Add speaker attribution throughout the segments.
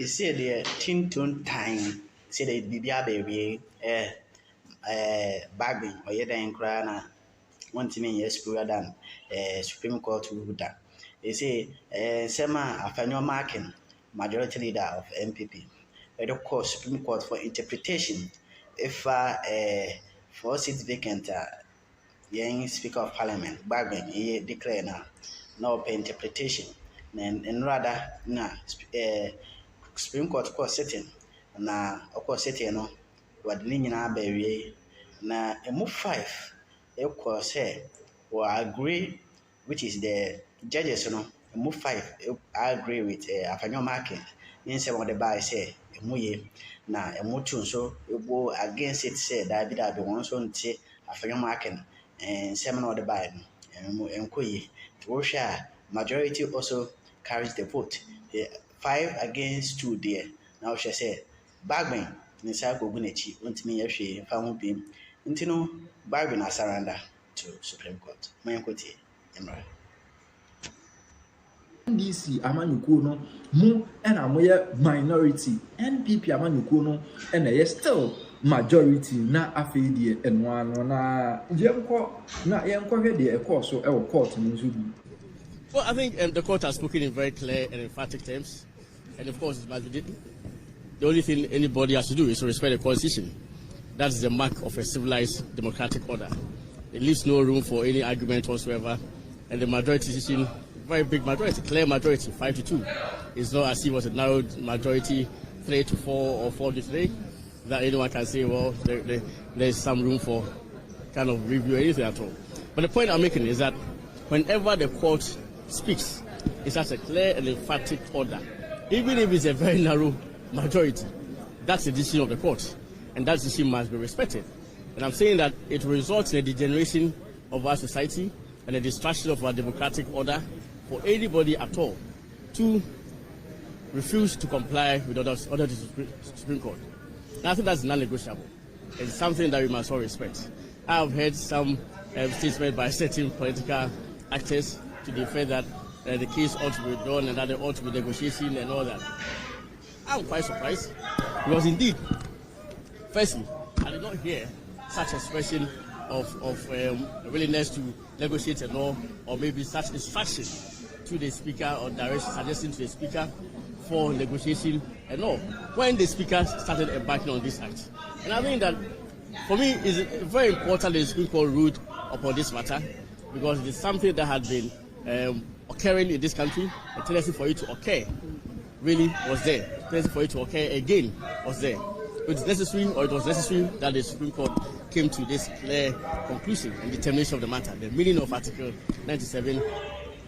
Speaker 1: say the tin time, say the Bibia baby, Bagbin, or yet in Crana, 1 years superior than Supreme Court ruler. They say, Sema, a final marking, majority leader of MPP. But of course, Supreme Court for interpretation. If 4 seats vacant, young Speaker of Parliament, Bagbin, he declare now, no interpretation. And rather, Supreme Court court sitting, na of course sitting, no, what Nina Berry, na a move 5, of course, or agree, which is the judges, you know, move 5, I agree with a final marking. Means what the buy say, a muye, na a mutun so you go against it, say that be that the one son say a final marking and seminar the buy and kuye. Russia majority also carries the vote. 5 against 2 there. Now she said, Bagbin, Nisa Gogunechi, want me if she found him. Intino, Bagbin has surrender to Supreme Court. My uncle, Emra.
Speaker 2: NDC amanyuko no mo na moye minority, NPP amanyuko no na ye still majority na afei die eno ano na yenko hwe de ekọ so e court ni nso bi.
Speaker 3: Well, I think the court has spoken in very clear and emphatic terms, and of course it must be the only thing anybody has to do is to respect the constitution. That's the mark of a civilized democratic order. It leaves no room for any argument whatsoever, and the majority decision, very big majority, clear majority, 5-2. It's not as if it was a narrow majority, 3-4 or 4-3, that anyone can say, well, there's some room for kind of review or anything at all. But the point I'm making is that whenever the court speaks, it's such a clear and emphatic order. Even if it's a very narrow majority, that's the decision of the court, and that decision must be respected. And I'm saying that it results in a degeneration of our society and a destruction of our democratic order for anybody at all to refuse to comply with orders of the Supreme Court. And I think that's non-negotiable. It's something that we must all respect. I have heard some statements by certain political actors to the effect that the case ought to be withdrawn and that there ought to be negotiation and all that. I'm quite surprised because indeed, firstly, I did not hear such expression of willingness to negotiate and all, or maybe such instruction to the speaker or direction suggesting to the speaker for negotiation and all when the speaker started embarking on this act. And I think that for me it's very important that the Supreme Court ruled upon this matter because it is something that had been occurring in this country. A tendency for it to occur really was there. A tendency for it to occur again was there. It was necessary that the Supreme Court came to this clear conclusion and determination of the matter. The meaning of Article 97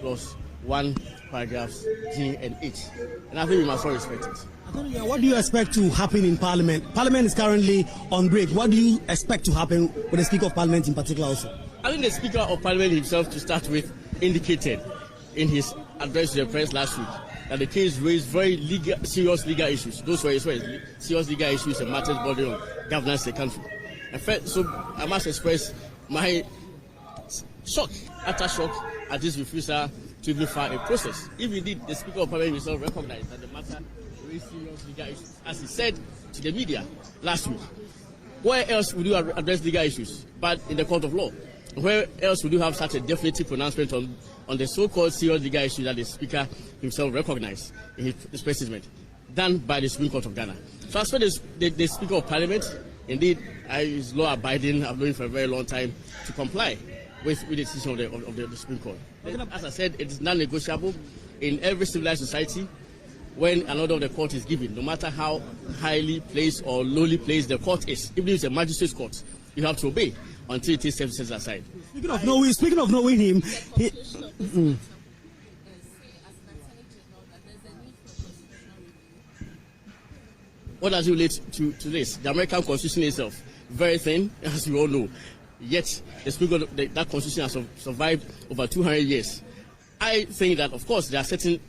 Speaker 3: plus 1 paragraphs G and H. And I think we must all respect it.
Speaker 4: What do you expect to happen in Parliament? Parliament is currently on break. What do you expect to happen with the Speaker of Parliament in particular also?
Speaker 3: I think the Speaker of Parliament himself, to start with, indicated in his address to the press last week that the case raised very serious legal issues. Those were serious legal issues and matters bordering on governance of the country. In fact, so I must express my utter shock at this refusal to even file a process. If indeed the Speaker of Parliament himself recognized that the matter raised serious legal issues, as he said to the media last week, where else would you address legal issues but in the court of law? Where else would you have such a definitive pronouncement on the so-called serious legal issue that the Speaker himself recognized in his press statement, done by the Supreme Court of Ghana? So as for the Speaker of Parliament, indeed, is law-abiding, I've known for a very long time, to comply with the decision of the Supreme Court. As I said, it is non-negotiable in every civilized society. When an order of the court is given, no matter how highly placed or lowly placed the court is, even if it's a magistrate's court, you have to obey until it is set aside.
Speaker 4: Speaking of knowing him,
Speaker 3: what does it relate to this? The American Constitution itself, very thin, as we all know. Yet, that Constitution has survived over 200 years. I think that, of course, there are certain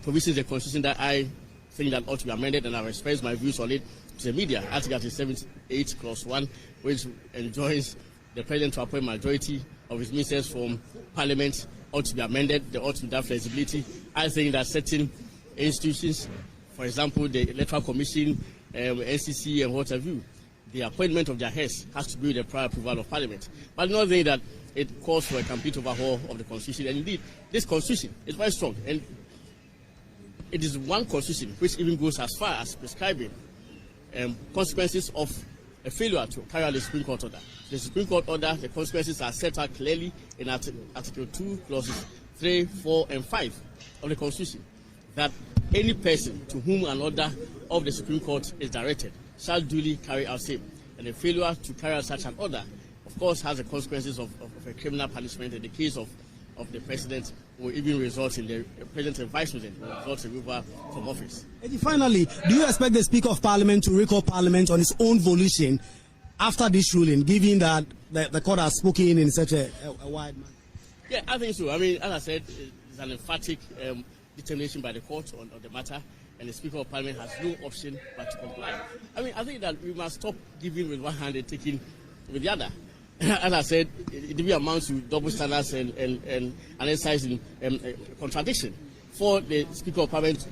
Speaker 3: provisions of the Constitution that I think that ought to be amended, and I express my views on it to the media. Article 78 clause 1, which enjoins the President to appoint majority of his ministers from Parliament, ought to be amended. There ought to be that flexibility. I think that certain institutions, For example, the Electoral Commission, NCC, and what have you. The appointment of their heads has to be with the prior approval of Parliament. But another thing that it calls for a complete overhaul of the Constitution. And indeed, this Constitution is very strong. And it is one Constitution which even goes as far as prescribing consequences of a failure to carry out the Supreme Court order. The Supreme Court order, the consequences are set out clearly in Article 2, clauses 3, 4, and 5 of the Constitution, that any person to whom an order of the Supreme Court is directed shall duly carry out same. And the failure to carry out such an order, of course, has the consequences of a criminal punishment. In the case of the president, will even result in the president and vice president will result in removal from office.
Speaker 4: And finally, do you expect the Speaker of Parliament to recall Parliament on his own volition after this ruling, given that the court has spoken in such a wide manner?
Speaker 3: Yeah, I think so. I mean, as I said, it's an emphatic determination by the court on the matter, and the Speaker of Parliament has no option but to comply. I mean, I think that we must stop giving with one hand and taking with the other. As I said, it will amount to double standards and an exercise in contradiction for the Speaker of Parliament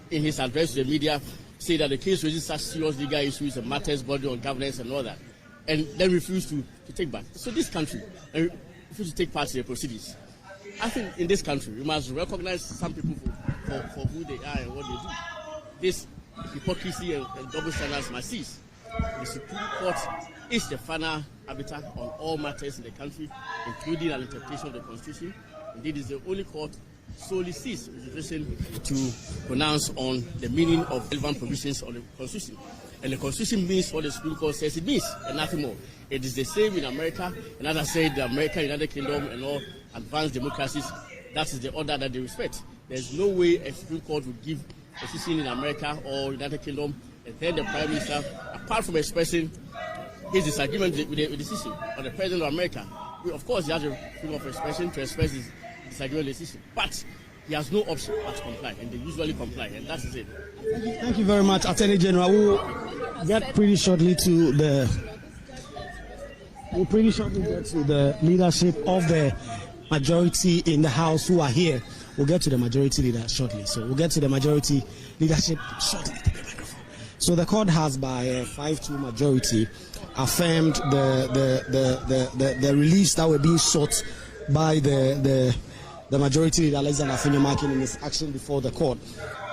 Speaker 3: in his address to the media say that the case raises such serious legal issues and matters body on governance and all that, and then refuse to take back. So this country refuse to take part in the proceedings. I think in this country we must recognize some people for who they are and what they do. This hypocrisy and double standards must cease. The Supreme Court is the final arbiter on all matters in the country, including an interpretation of the Constitution. Indeed, it is the only court solely sees legislation to pronounce on the meaning of relevant provisions of the Constitution. And the Constitution means what the Supreme Court says it means, and nothing more. It is the same in America, and as I said, the America, United Kingdom, and all advanced democracies, that is the order that they respect. There is no way a Supreme Court would give a decision in America or United Kingdom, and then the Prime Minister, apart from expressing his disagreement with the decision of the President of America, of course he has a freedom of expression to express his disagreement with the decision, but he has no option but to comply, and they usually comply, and that is it.
Speaker 4: Thank you very much, Attorney General. We'll get pretty shortly to the leadership of the majority in the House who are here. We'll get to the majority leader shortly. So we'll get to the majority leadership shortly. So the court has, by a 5-2 majority, affirmed the reliefs that were being sought by the majority leader, Alexander Afenyo-Markin, in his action before the court.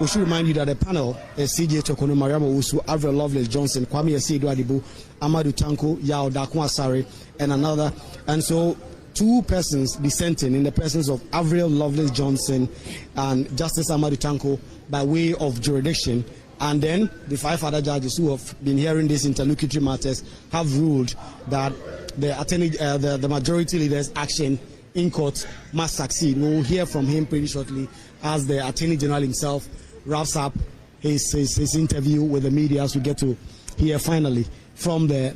Speaker 4: We should remind you that the panel is CJ Tokono, Mariam Owusu, Avril Lovelace Johnson, Kwame Esidu Adibu, Amadou Tanko, Yao Dakwa Asare, and another. And so 2 persons dissenting in the presence of Avril Lovelace Johnson and Justice Amadou Tanko by way of jurisdiction. And then the 5 other judges who have been hearing these interlocutory matters have ruled that the majority leader's action in court must succeed. We will hear from him pretty shortly as the Attorney General himself wraps up his interview with the media, as we get to hear finally from the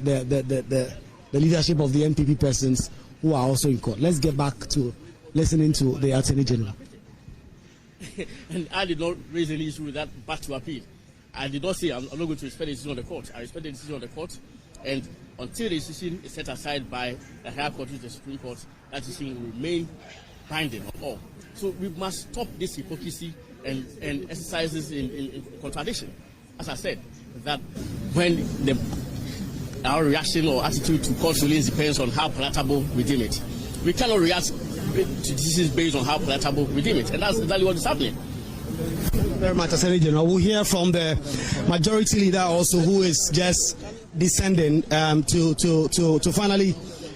Speaker 4: leadership of the NPP persons who are also in court. Let's get back to listening to the Attorney General.
Speaker 3: And I did not raise any issue with that back to appeal. I did not say I'm not going to respect the decision of the court. I respect the decision of the court, and until the decision is set aside by the higher court, which is the Supreme Court, that decision will remain binding on all. So we must stop this hypocrisy and exercises in contradiction. As I said, that when our reaction or attitude to court rulings depends on how palatable we deem it. We cannot react to decisions based on how palatable we deem it, and that's exactly what is happening.
Speaker 4: Thank you very much, Attorney General. We'll hear from the majority leader also, who is just descending to finally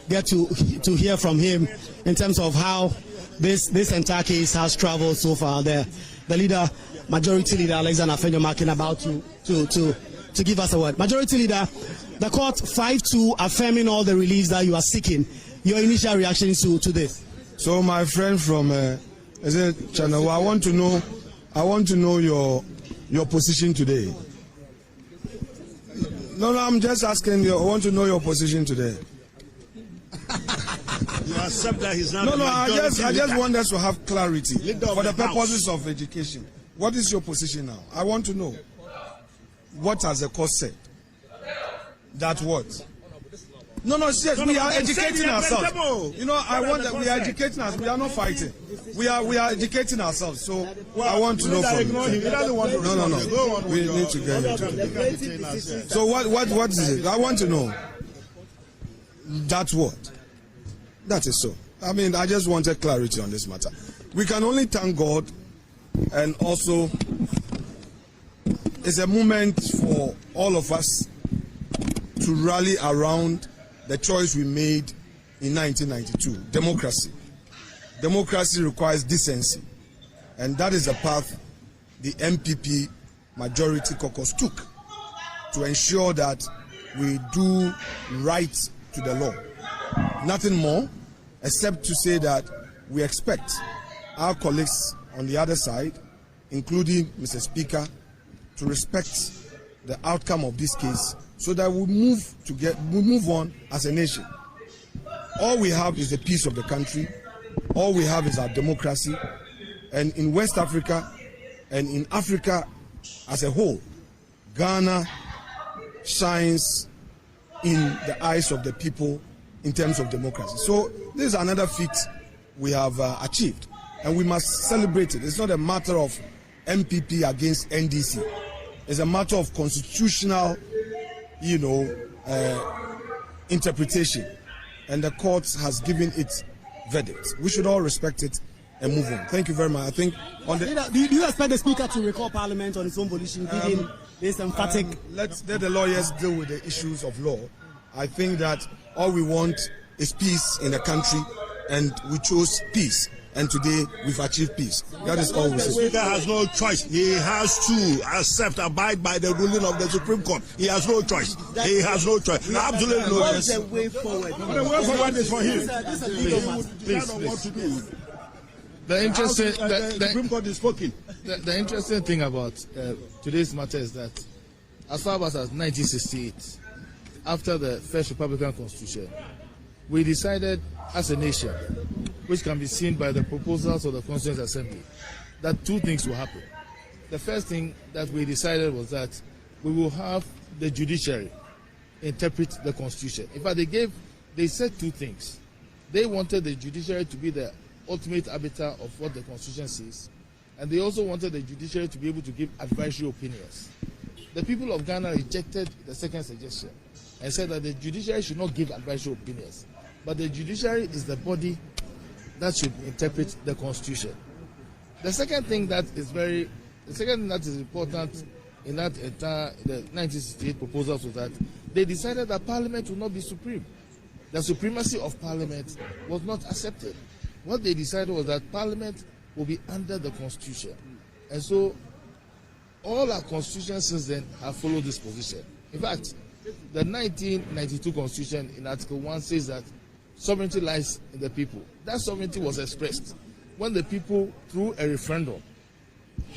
Speaker 4: get to hear from him in terms of how this entire case has traveled so far. The leader, majority leader Alexander Afenyo-Markin, about to give us a word. Majority leader, the court 5-2 affirming all the reliefs that you are seeking. Your initial reactions to this?
Speaker 5: So, my friend from Channel, I want to know your position today. No, I'm just asking you. I want to know your position today.
Speaker 6: You accept that he's not.
Speaker 5: No, I just want us to have clarity for the purposes of education. What is your position now? I want to know. What has the court said? That what? No, yes, we are educating ourselves. You know, I want that we are educating ourselves. We are not fighting. We are educating ourselves. So I want to know from you.
Speaker 6: He doesn't want to.
Speaker 5: No. We need to get into. So what is it? I want to know. That's what. That is so. I mean, I just wanted clarity on this matter. We can only thank God, and also it's a moment for all of us to rally around the choice we made in 1992, democracy. Democracy requires decency, and that is the path the MPP majority caucus took to ensure that we do right to the law. Nothing more, except to say that we expect our colleagues on the other side, including Mr. Speaker, to respect the outcome of this case so that we move on as a nation. All we have is the peace of the country. All we have is our democracy. And in West Africa and in Africa as a whole, Ghana shines in the eyes of the people in terms of democracy. So this is another feat we have achieved, and we must celebrate it. It's not a matter of MPP against NDC. It's a matter of constitutional, interpretation, and the court has given its verdict. We should all respect it and move on. Thank you very much. I think on the.
Speaker 4: Do you expect the Speaker to recall Parliament on its own volition, giving this emphatic?
Speaker 5: Let the lawyers deal with the issues of law. I think that all we want is peace in the country, and we chose peace. And today we've achieved peace. That is all we say.
Speaker 6: The Speaker has no choice. He has to abide by the ruling of the Supreme Court. He has no choice. He has no choice. Absolutely no choice.
Speaker 7: What's the way forward?
Speaker 6: The way forward is for him.
Speaker 7: Please.
Speaker 6: The Supreme Court is spoken.
Speaker 8: The interesting thing about today's matter is that as far back as 1968, after the first Republican Constitution, we decided as a nation, which can be seen by the proposals of the Constituent Assembly, that two things will happen. The first thing that we decided was that we will have the judiciary interpret the Constitution. In fact, they said two things. They wanted the judiciary to be the ultimate arbiter of what the Constitution says, and they also wanted the judiciary to be able to give advisory opinions. The people of Ghana rejected the second suggestion and said that the judiciary should not give advisory opinions, but the judiciary is the body that should interpret the Constitution. The second thing that is important in that entire the 1968 proposals was that they decided that Parliament would not be supreme. The supremacy of Parliament was not accepted. What they decided was that Parliament will be under the Constitution, and so all our constitutions since then have followed this position. In fact, the 1992 Constitution in Article 1 says that sovereignty lies in the people. That sovereignty was expressed when the people, through a referendum,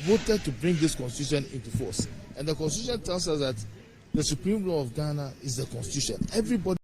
Speaker 8: voted to bring this Constitution into force. And the Constitution tells us that the supreme law of Ghana is the Constitution. Everybody